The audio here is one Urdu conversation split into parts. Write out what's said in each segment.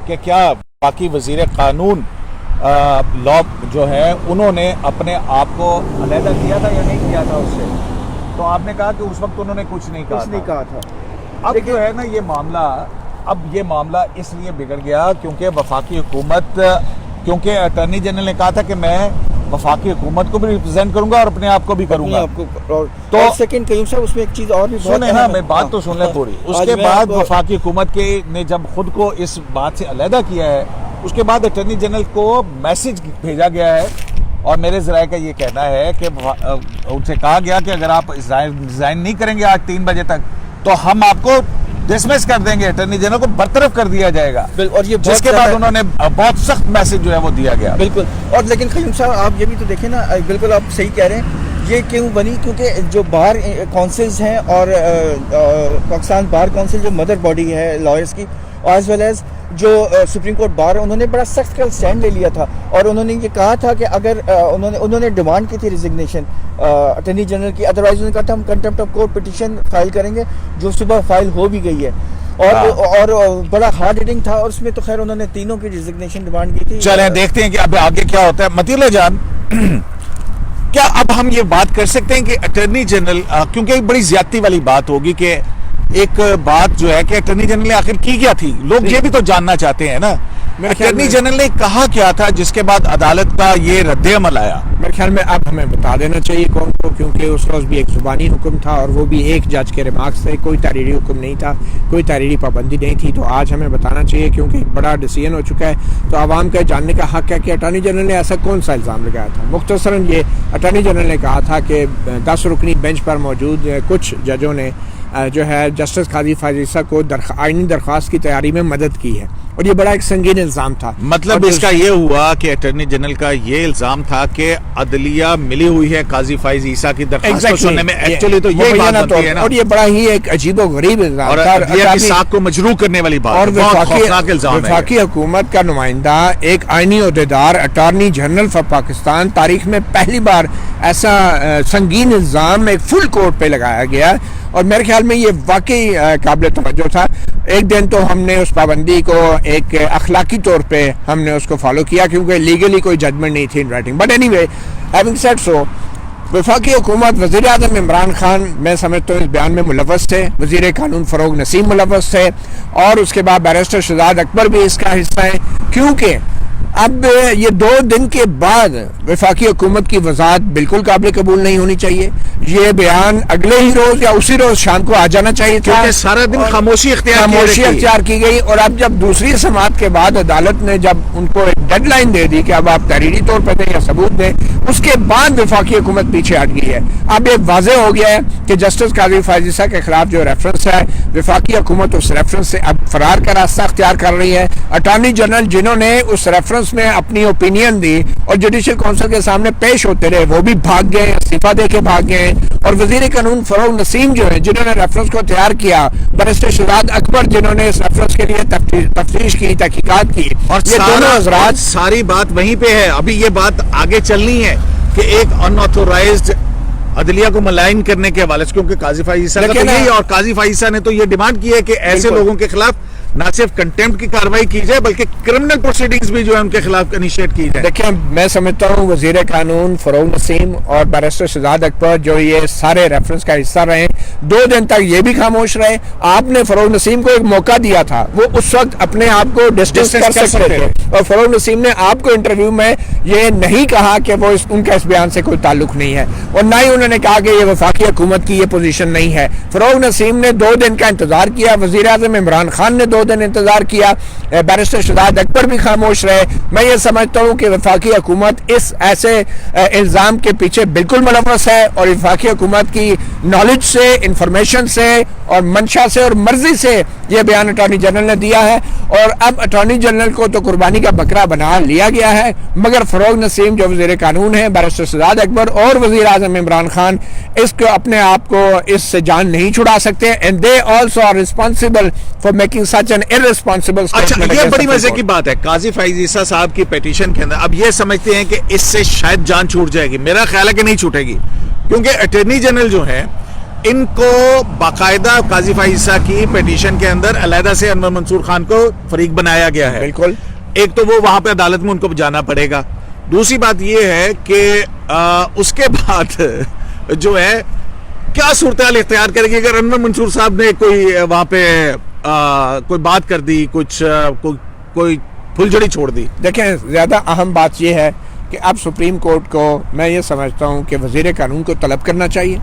کہ کیا باقی وزیر قانون لا جو ہے انہوں نے اپنے آپ کو علیحدہ کیا تھا یا نہیں کیا تھا اس سے؟ تو آپ نے کہا کہ اس وقت انہوں نے کچھ نہیں کہا تھا. اب جو ہے نا یہ معاملہ اس لیے بگڑ گیا کیونکہ وفاقی حکومت، کیونکہ اٹارنی جنرل نے کہا تھا کہ میں وفاقی حکومت کو بھی ریپرزینٹ کروں گا اور اپنے آپ کو بھی کروں گا. تو سیکنڈ قیوم صاحب اس میں ایک چیز اور بھی سنیں نا، میں بات تو سن لیں پوری. اس کے بعد وفاقی حکومت نے جب خود کو اس بات سے علیحدہ کیا ہے، اس کے بعد اٹارنی جنرل کو میسج بھیجا گیا ہے اور میرے ذرائع کا یہ کہنا ہے کہ ان سے کہا گیا کہ اگر آپ ریزائن نہیں کریں گے آج 3 بجے تک تو ہم آپ کو ڈسمس کر دیں گے، اٹارنی جنرل کو برطرف کر دیا جائے گا. اور یہ جس کے بعد انہوں نے بہت سخت میسج جو ہے وہ دیا گیا. بالکل. اور لیکن قیوم صاحب آپ یہ بھی تو دیکھیں نا، بالکل آپ صحیح کہہ رہے ہیں. یہ کیوں بنی؟ کیونکہ جو بار کونسلز ہیں اور پاکستان بار کونسل جو مدر باڈی ہے لائرز کی، ایز ویل ایز جو سپریم کورٹ بار، انہوں نے بڑا سخت کا سٹینڈ لے لیا تھا اور انہوں نے یہ کہا تھا کہ اگر انہوں نے ڈیمانڈ کی تھی ریزگنیشن اٹارنی جنرل کی، ادروائز انہوں نے کہا تھا ہم contempt of court petition file کریں گے، جو صبح فائل ہو بھی گئی ہے. اور بڑا ہارڈ ہٹنگ تھا اور اس میں تو خیر انہوں نے تینوں کی ریزگنیشن ڈیمانڈ کی تھی. چلیں دیکھتے ہیں کہ اب آگے کیا ہوتا ہے. مطیع جان، کیا اب ہم یہ بات کر سکتے ہیں کہ اٹارنی جنرل، کیونکہ ایک بڑی زیادتی والی بات ہوگی کہ ایک بات جو ہے کہ اٹارنی جنرل نے آخر کی کیا تھی، لوگ یہ بھی تو جاننا چاہتے ہیں نا. اٹارنی جنرل نے کہا کیا تھا جس کے بعد عدالت کا یہ رد عمل آیا؟ میرے خیال میں اب ہمیں بتا دینا چاہیے کون کو، کیونکہ اس روز بھی ایک زبانی حکم تھا اور وہ بھی ایک جج کے ریمارکس تھے، کوئی تحریری حکم نہیں تھا، کوئی تحریری پابندی نہیں تھی. تو آج ہمیں بتانا چاہیے کیونکہ ایک بڑا ڈیسیژن ہو چکا ہے، تو عوام کا جاننے کا حق ہے کہ اٹارنی جنرل نے ایسا کون سا الزام لگایا تھا. مختصراً یہ اٹارنی جنرل نے کہا تھا کہ 10 رکنی بینچ پر موجود کچھ ججوں نے جو ہے جسٹس قاضی فائز عیسیٰ کو آئینی درخواست کی تیاری میں مدد کی ہے، اور یہ بڑا ایک سنگین الزام تھا. مطلب اس کا یہ ہوا کہ اٹارنی جنرل کا یہ الزام تھا کہ عدلیہ ملی ہوئی ہے قاضی فائز عیسیٰ کی درخواست کو سننے میں. ایکچولی تو یہ بات بنتی ہے نا، اور یہ بڑا ہی ایک عجیب و غریب الزام تھا اور عدلیہ کی ساکھ کو مجروح کرنے والی بات، اور بہت خوفناک الزام ہے. وفاقی حکومت کا نمائندہ ایک آئینی عہدیدار اٹارنی جنرل فار پاکستان، تاریخ میں پہلی بار ایسا سنگین الزام ایک فل کورٹ پہ لگایا گیا، اور میرے خیال میں یہ واقعی قابل توجہ تھا. ایک دن تو ہم نے اس پابندی کو ایک اخلاقی طور پہ ہم نے اس کو فالو کیا کیونکہ لیگلی کوئی ججمنٹ نہیں تھی in writing. But anyway, having said so, وفاقی حکومت، وزیر اعظم عمران خان میں سمجھتا ہوں اس بیان میں ملوث تھے، وزیر قانون فروغ نسیم ملوث تھے، اور اس کے بعد بیرسٹر شہزاد اکبر بھی اس کا حصہ ہے. کیونکہ اب یہ 2 دن کے بعد وفاقی حکومت کی وضاحت بالکل قابل قبول نہیں ہونی چاہیے. یہ بیان اگلے ہی روز یا اسی روز شام کو آ جانا چاہیے تھا، کیونکہ سارا دن خاموشی اختیار کی گئی. اور اب جب دوسری سماعت کے بعد عدالت نے جب ان کو ایک ڈیڈ لائن دے دی کہ اب آپ تحریری طور پر دیں یا ثبوت دیں، اس کے بعد وفاقی حکومت پیچھے ہٹ گئی ہے. اب یہ واضح ہو گیا ہے کہ جسٹس قاضی فائز عیسیٰ کے خلاف جو ریفرنس ہے، وفاقی حکومت اس ریفرنس سے اب فرار کا راستہ اختیار کر رہی ہے. اٹارنی جنرل جنہوں نے اس ریفرنس میں اپنی اوپینین دی اور جوڈیشل کونسل کے سامنے پیش ہوتے رہے، وہ بھی بھاگ گئے، استعفیٰ دے کے بھاگ گئے. اور وزیر قانون فروغ نسیم جو ہیں جنہوں نے ریفرنس کو تیار کیا، بیرسٹر شہزاد اکبر جنہوں نے اس ریفرنس کے لیے تفتیش کی، تحقیقات کی، اور یہ دونوں حضرات ساری بات وہیں پہ ہے. ابھی یہ بات آگے چلنی ہے کہ ایک ان آتھورائزڈ عدلیہ کو ملائن کرنے کے حوالے سے، کیونکہ قاضی فائز عیسیٰ کا تو یہی، اور قاضی فائز عیسیٰ نے تو یہ ڈیمانڈ کی ہے کہ ایسے لوگوں کے خلاف نہ صرف کنٹیمپٹ کی کارروائی کی جائے بلکہ کرمنل پروسیڈنگز بھی جو ہے ان کے خلاف انیشیٹ کی جائے. دیکھیں، میں سمجھتا ہوں وزیر قانون فروغ نسیم اور بیرسٹر شہزاد اکبر جو یہ سارے ریفرنس کا حصہ رہے، 2 دن تک یہ بھی خاموش رہے. آپ نے فروغ نسیم کو ایک موقع دیا تھا، وہ اس وقت اپنے آپ کو ڈسٹنس کر سکتے تھے، اور فروغ نسیم نے آپ کو انٹرویو میں یہ نہیں کہا کہ وہ ان کا اس بیان سے کوئی تعلق نہیں ہے، اور نہ ہی انہوں نے کہا کہ یہ وفاقی حکومت کی یہ پوزیشن نہیں ہے. فروغ نسیم نے 2 دن کا انتظار کیا، وزیر اعظم عمران خان نے 2 دن انتظار کیا، بیرسٹر شہزاد اکبر بھی خاموش رہے. میں یہ سمجھتا ہوں کہ وفاقی حکومت اس ایسے الزام کے پیچھے بالکل ملوث ہے، اور وفاقی حکومت کی نالج سے، انفارمیشن سے اور منشا سے اور مرضی سے یہ بیان اٹارنی جنرل نے دیا ہے. اور اب اٹارنی جنرل کو تو قربانی کا بکرا بنا لیا گیا ہے، مگر فروغ نسیم جو وزیر قانون ہے، بیرسٹر شہزاد اکبر اور وزیر اعظم عمران خان اس کو اپنے آپ کو اس سے جان نہیں چھڑا سکتے. and they also are responsible for making such an irresponsible statement. اچھا، یہ بڑی مزے کی بات ہے. قاضی فائز عیسیٰ صاحب کی پیٹیشن کے اندر اب یہ سمجھتے ہیں کہ اس سے شاید جان چھوٹ جائے گی. میرا خیال ہے کہ نہیں چھوٹے گی، کیونکہ اٹارنی جنرل جو ہے ان کو باقاعدہ قاضی فائز کی پیٹیشن کے اندر علیحدہ سے انور منصور خان کو فریق بنایا گیا ہے. بالکل. ایک تو وہ وہاں پہ عدالت میں ان کو جانا پڑے گا. دوسری بات یہ ہے کہ اس کے بعد جو ہے کیا صورتحال اختیار کرے گی اگر انور منصور صاحب نے کوئی وہاں پہ کوئی بات کر دی, کچھ کوئی پھلجڑی چھوڑ دی. دیکھیں زیادہ اہم بات یہ ہے کہ اب سپریم کورٹ کو میں یہ سمجھتا ہوں کہ وزیر قانون کو طلب کرنا چاہیے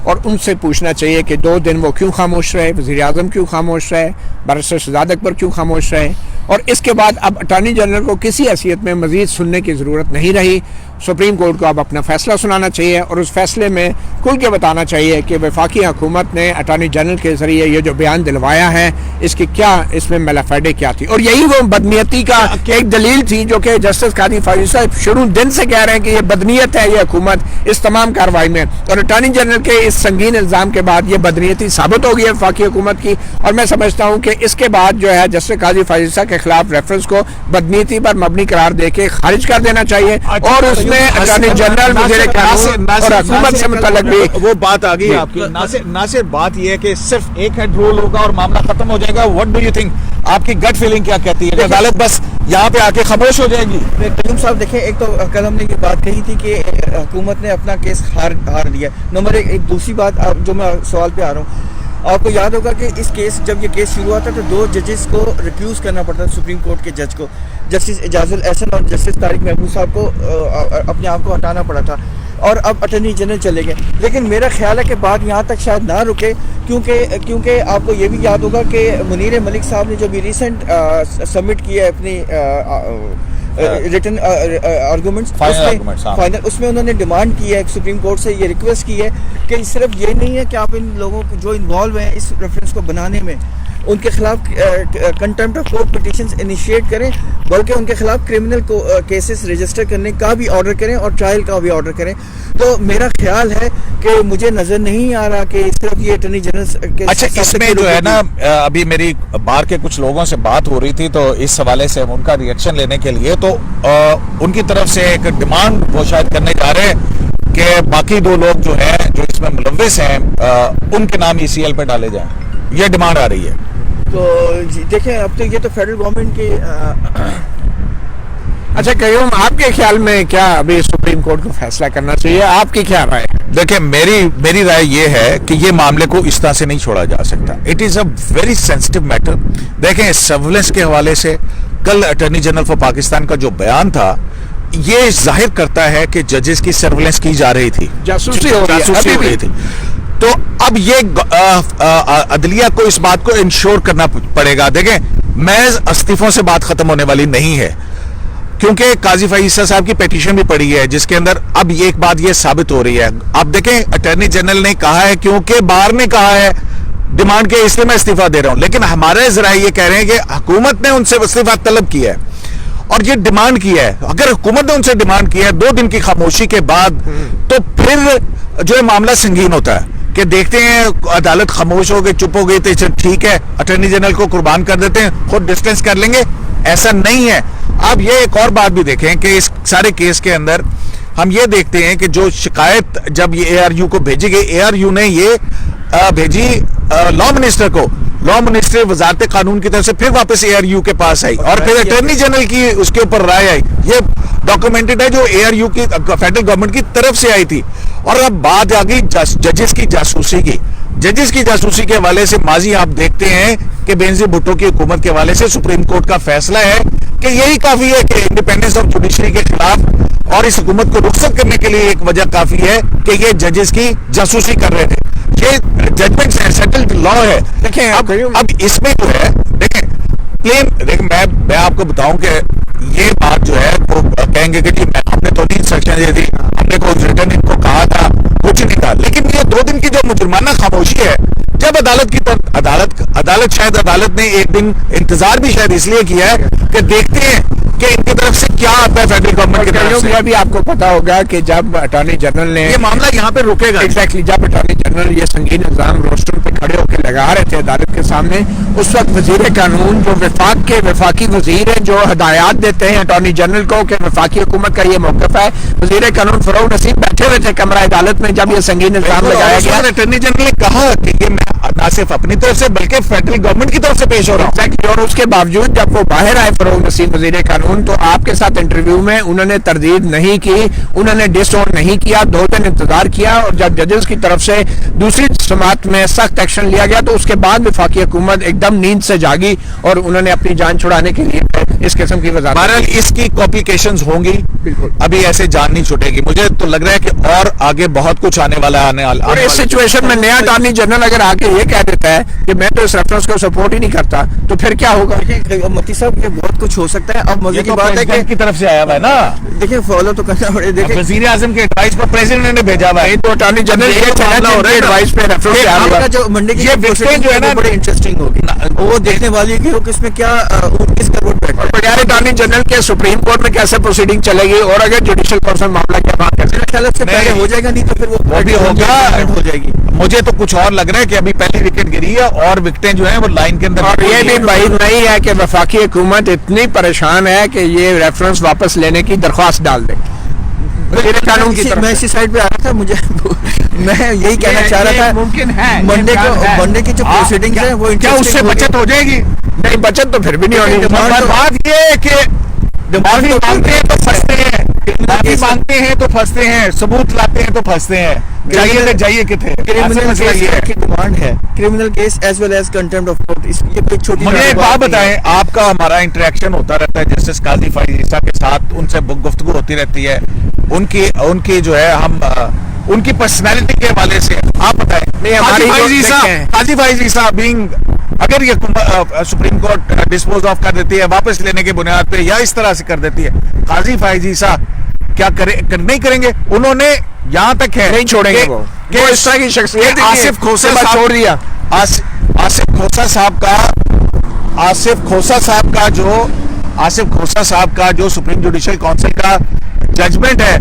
اور ان سے پوچھنا چاہیے کہ 2 دن وہ کیوں خاموش رہے, وزیر اعظم کیوں خاموش رہے, بیرسٹر شہزاد اکبر کیوں خاموش رہے, اور اس کے بعد اب اٹارنی جنرل کو کسی حیثیت میں مزید سننے کی ضرورت نہیں رہی. سپریم کورٹ کو اب اپنا فیصلہ سنانا چاہیے اور اس فیصلے میں کھل کے بتانا چاہیے کہ وفاقی حکومت نے اٹارنی جنرل کے ذریعے یہ جو بیان دلوایا ہے اس کی کیا اس میں میلافائڈے کیا تھی. اور یہی وہ بدنیتی کا ایک دلیل تھی جو کہ جسٹس قاضی فائز صاحب شروع دن سے کہہ رہے ہیں کہ یہ بدنیت ہے یہ حکومت اس تمام کارروائی میں, اور اٹارنی جنرل کے اس سنگین الزام کے بعد یہ بدنیتی ثابت ہو گئی ہے وفاقی حکومت کی. اور میں سمجھتا ہوں کہ اس کے بعد جو ہے جسٹس قاضی فائز صاحب کے خلاف ریفرنس کو بدنیتی پر مبنی قرار دے کے خارج کر دینا چاہیے اور اس میں اٹارنی جنرل وزیر قانون اور حکومت سے متعلق بھی وہ بات آ گئی آپ کی. ناصر بات یہ ہے کہ صرف ایک ہیڈ رول ہوگا اور معاملہ ختم ہو جائے گا. واٹ ڈو یو تھنک, آپ کی گٹ فیلنگ کیا کہتی ہے؟ عدالت بس یہاں پہ آ کے خاموش ہو جائے گی؟ قیوم صاحب دیکھیں, ایک تو کل ہم نے یہ بات کہی تھی کہ حکومت نے اپنا کیس ہار دیا. نمبر ایک دوسری بات جو میں سوال پہ آ رہا ہوں, آپ کو یاد ہوگا کہ اس کیس جب یہ کیس شروع ہوا تھا تو 2 ججز کو ریکیوز کرنا پڑتا تھا سپریم کورٹ کے جج کو, جسٹس اعجاز الاحسن اور جسٹس طارق محمود صاحب کو اپنے آپ کو ہٹانا پڑا تھا, اور اب اٹارنی جنرل چلے گئے. لیکن میرا خیال ہے کہ بات یہاں تک شاید نہ رکے, کیونکہ آپ کو یہ بھی یاد ہوگا کہ منیر ملک صاحب نے جو بھی ریسنٹ سبمٹ کیا ہے اپنی ریٹن آرگومنٹس فائنل, اس میں انہوں نے ڈیمانڈ کی ہے سپریم کورٹ سے, یہ ریکویسٹ کی ہے کہ صرف یہ نہیں ہے کہ آپ ان لوگوں کو جو انوالو ہیں اس ریفرنس کو بنانے میں ان کے خلاف contempt of court petitions initiate کریں, بلکہ ان کے خلاف کرمنل کیسز رجسٹر کرنے کا بھی آرڈر کریں اور ٹرائل کا بھی آرڈر کریں. تو میرا خیال ہے کہ مجھے نظر نہیں آ رہا کہ صرف یہ اٹارنی جنرل کے اچھا اس میں جو ہے نا, ابھی میری باہر کے کچھ لوگوں سے بات ہو رہی تھی تو اس حوالے سے ان کا ریئیکشن لینے کے لیے تو ان کی طرف سے ایک ڈیمانڈ وہ شاید کرنے جا رہے ہیں کہ باقی 2 لوگ جو ہیں جو اس میں ملوث ہیں ان کے نام ECL پہ ڈالے جائیں. یہ ڈیمانڈ آ رہی ہے. تو دیکھیں اب تو یہ تو فیڈرل گورنمنٹ کی اچھا قیوم, آپ کے خیال میں کیا ابھی سپریم کورٹ کو فیصلہ کرنا چاہیے, آپ کی کیا رائے ہے؟ دیکھیں میری رائے یہ ہے کہ یہ معاملے کو اس طرح سے نہیں چھوڑا جا سکتا. It is a very sensitive matter. دیکھیں سرویلنس کے حوالے سے کل اٹارنی جنرل فار پاکستان کا جو بیان تھا یہ ظاہر کرتا ہے کہ ججز کی سرویلنس کی جا رہی تھی, جاسوسی ہو رہی تھی. تو اب یہ عدلیہ کو اس بات کو انشور کرنا پڑے گا. دیکھیں محض استعفوں سے بات ختم ہونے والی نہیں ہے, کیونکہ قاضی فائز صاحب کی پیٹیشن بھی پڑی ہے جس کے اندر اب یہ ایک بات یہ ثابت ہو رہی ہے. اب دیکھیں اٹارنی جنرل نے کہا ہے, کیونکہ بار نے کہا ہے ڈیمانڈ کے اس لیے میں استعفیٰ دے رہا ہوں, لیکن ہمارے ذرائع یہ کہہ رہے ہیں کہ حکومت نے ان سے استعفیٰ طلب کیا ہے اور یہ ڈیمانڈ کیا ہے. اگر حکومت نے ان سے ڈیمانڈ کیا ہے 2 دن کی خاموشی کے بعد, تو پھر جو ہے معاملہ سنگین ہوتا ہے کہ دیکھتے ہیں عدالت خاموش ہو گئی, چپ ہو گئی تو ٹھیک ہے اٹارنی جنرل کو قربان کر دیتے ہیں, خود ڈسٹنس کر لیں گے. ایسا نہیں ہے. آپ یہ ایک اور بات بھی دیکھیں کہ اس سارے کیس کے اندر ہم یہ دیکھتے ہیں کہ جو شکایت جب یہ ARU کو بھیجی گئی, ARU نے یہ بھیجی لا منسٹر کو, لا منسٹر وزارت قانون کی طرف سے پھر واپس ARU کے پاس آئی اور پھر اٹارنی جنرل کی اس کے اوپر رائے آئی. یہ ڈاکومنٹڈ ہے جو ARU کی فیڈرل گورنمنٹ کی طرف سے آئی تھی. اور اب بات آ گئی ججز کی جاسوسی کی. ججز کی جاسوسی کے حوالے سے ماضی آپ دیکھتے ہیں کہ بینظیر بھٹو کی حکومت کے حوالے سے سپریم کورٹ کا فیصلہ ہے کہ یہی کافی ہے کہ انڈیپینڈنس آف جوڈیشری کے خلاف اور اس حکومت کو رخصت کرنے کے لیے ایک وجہ کافی ہے کہ یہ ججز کی جاسوسی کر رہے تھے. یہ ججمنٹ سیٹلڈ لا ہے. دیکھیں اب اس میں جو ہے دیکھیں میں آپ کو بتاؤں کہ یہ بات جو ہے وہ کہیں گے کہ جی ہم نے تو نہیں انسٹرکشن دی تھی, ہم نے کوئی ریٹرن ان کو کہا تھا, کچھ نہیں تھا. لیکن یہ 2 دن کی جو مجرمانہ خاموشی ہے, جب عدالت کی طرف عدالت شاید عدالت نے ایک دن انتظار بھی شاید اس لیے کیا ہے کہ دیکھتے ہیں کہ ان کی طرف سے کیا آتا ہے فیڈرل گورنمنٹ کی طرف سے؟ یہ بھی آپ کو پتا ہوگا کہ جب اٹارنی جنرل نے یہ معاملہ یہاں پہ رکے گا ایگزیکٹلی جب اٹارنی جنرل یہ سنگین الزام روسٹر پہ کھڑے ہو کے لگا رہے تھے عدالت کے سامنے، اس وقت وزیر قانون جو وفاق کے وفاقی وزیر ہیں جو ہدایات دیتے ہیں اٹارنی جنرل کو کہ وفاقی حکومت کا یہ موقف ہے، وزیر قانون فروغ نسیم بیٹھے ہوئے تھے کمرہ عدالت میں جب یہ سنگین الزام لگایا گیا. اٹارنی جنرل نے کہا کہ یہ میں نہ صرف اپنی طرف سے بلکہ فیڈرل گورنمنٹ کی طرف سے پیش ہو رہا ہوں. اور اس کے باوجود جب وہ باہر آئے فروغ نسیم وزیر قانون تو آپ کے ساتھ انٹرویو میں انہوں نے تردید نہیں کی، انہوں نے ڈس آن نہیں کیا، 2 دن انتظار کیا، اور جب ججز کی طرف سے دوسری سماعت میں سخت ایکشن لیا گیا تو اس کے بعد وفاقی حکومت ایک دم نیند سے جاگی اور انہوں نے اپنی جان چھڑانے کے لیے اس قسم کی وضاحت. بہرحال اس کی کمپلیکیشنز ہوں گی، ابھی ایسے جان نہیں چھوٹے گی. مجھے تو لگ رہا ہے کہ اور آگے بہت کچھ آنے والا ہے. اور اس سچویشن میں نیا اٹارنی جنرل اگر آگے یہ کہہ دیتا ہے کہ میں تو اس ریفرنس کو سپورٹ ہی نہیں کرتا تو پھر کیا ہوگا؟ مفتی صاحب یہ بہت کچھ ہو سکتا ہے. اب مزے کی بات ہے کہ کی طرف سے آیا ہوا ہے نا، دیکھیں فالو تو کرنا پڑے. دیکھیں وزیر اعظم کے ایڈوائس پر پریزیڈنٹ نے بھیجا ہوا ہے تو اٹارنی جنرل یہ ایڈوائس پہ ریفرنس آپ کا جو منڈے کی جو ہے نا بڑی انٹرسٹنگ ہوگی، وہ دیکھنے والی کہ وہ کس میں کیا کس کروٹ بیٹھا ہے. بغیر اٹارنی جنرل کے سپریم کورٹ میں کیسے پروسیڈنگ چلے گی اور اگر جوڈیشل کونسل معاملہ کیا بات ہے؟ میرے خیال سے پہلے ہو جائے گا، نہیں تو پھر وہ بھی ہوگا، ہو جائے گی. مجھے تو کچھ اور لگ رہا ہے کہ ابھی پہلی وکٹ گری ہے اور وکٹیں جو ہیں وہ لائن کے اندر. اور یہ بھی بعید نہیں ہے کہ وفاقی حکومت اتنی پریشان ہے کہ یہ ریفرنس واپس لینے کی درخواست ڈال دے. قانون کی طرف میں اسی سائڈ پہ آ رہا تھا، مجھے میں یہی کہنا چاہ رہا تھا ممکن ہے منڈے کی جو پروسیڈنگز ہیں وہ کیا اس سے بچت ہو جائے گی؟ نہیں، بچت تو پھر بھی نہیں ہونی. بات یہ ہے کہ معافی مانگتے ہیں تو پھنستے ہیں، معافی مانگتے ہیں تو پھنستے ہیں، ثبوت لاتے ہیں تو پھنستے ہیں. جائیے کتنے ڈیمانڈ ہے criminal case as well as contempt of court. یہ کوئی چھوٹی مجھے ایک بات بتائیں، آپ کا ہمارا انٹریکشن ہوتا رہتا ہے جسٹس قاضی فائز عیسیٰ کے ساتھ، ان سے گفتگو ہوتی رہتی ہے، ان کی جو ہے ہم ان کی پرسنالٹی کے حوالے سے آپ بتائیں. قاضی فائز عیسیٰ بینگ اگر یہ سپریم کورٹ ڈسپوز آف کر دیتی ہے واپس لینے کے بنیاد پہ یا اس طرح سے کر دیتی ہے، قاضی فائز عیسیٰ کیا نہیں کریں گے؟ انہوں نے یہاں تک ہے نہیں چھوڑیں گے وہ اس طرح کی شخصیت. آصف کھوسا چھوڑ دیا. آصف کھوسا صاحب کا جو سپریم جوڈیشل کونسل کا ججمنٹ ہے،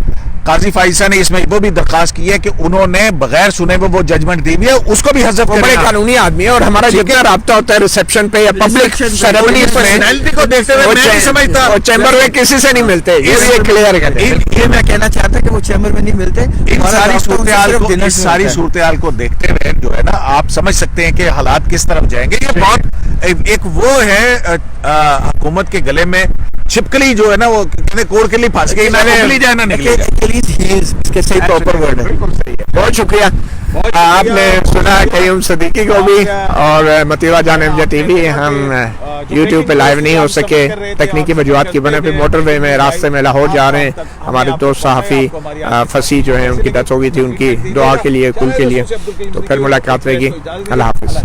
قاضی فائزہ نے اس میں وہ بھی درخواست کی ہے کہ انہوں نے بغیر سنے وہ ججمنٹ دی ہوئی ہے، اس کو بھی حذف کرنا. بڑے قانونی آدمی ہے اور ہمارا جتنا رابطہ ہوتا ہے ریسپشن پہ یا پبلک سیریمنیز پرسنالٹی کو دیکھتے ہوئے میں نہیں سمجھتا اور چیمبر میں کسی سے نہیں ملتے. یہ کلیئر ہے. یہ میں کہنا چاہتا کہ وہ چیمبر میں نہیں ملتے. اس ساری صورتحال کو دیکھتے ہوئے جو ہے نا آپ سمجھ سکتے ہیں کہ حالات کس طرف جائیں گے. یہ بہت ایک وہ ہے حکومت کے گلے میں چھپکلی جو ہے نا، وہ کوڑ کے لیے پھنس گئی، نکلی جائے نہ نکلی جائے. اس کے صحیح پراپر ورڈ ہے. بہت شکریہ. آپ نے سنا قیوم صدیقی کو بھی اور متیوا جان MJ TV. ہم یوٹیوب پہ لائیو نہیں ہو سکے تکنیکی وجوہات کی بنا پہ موٹر وے میں راستے میں لاہور جا رہے ہیں. ہمارے دوست صحافی فصیح جو ہیں ان کی ڈیتھ ہو گئی تھی، ان کی دعا کے لیے کل کے لیے. تو پھر ملاقات رہے گی. اللہ حافظ.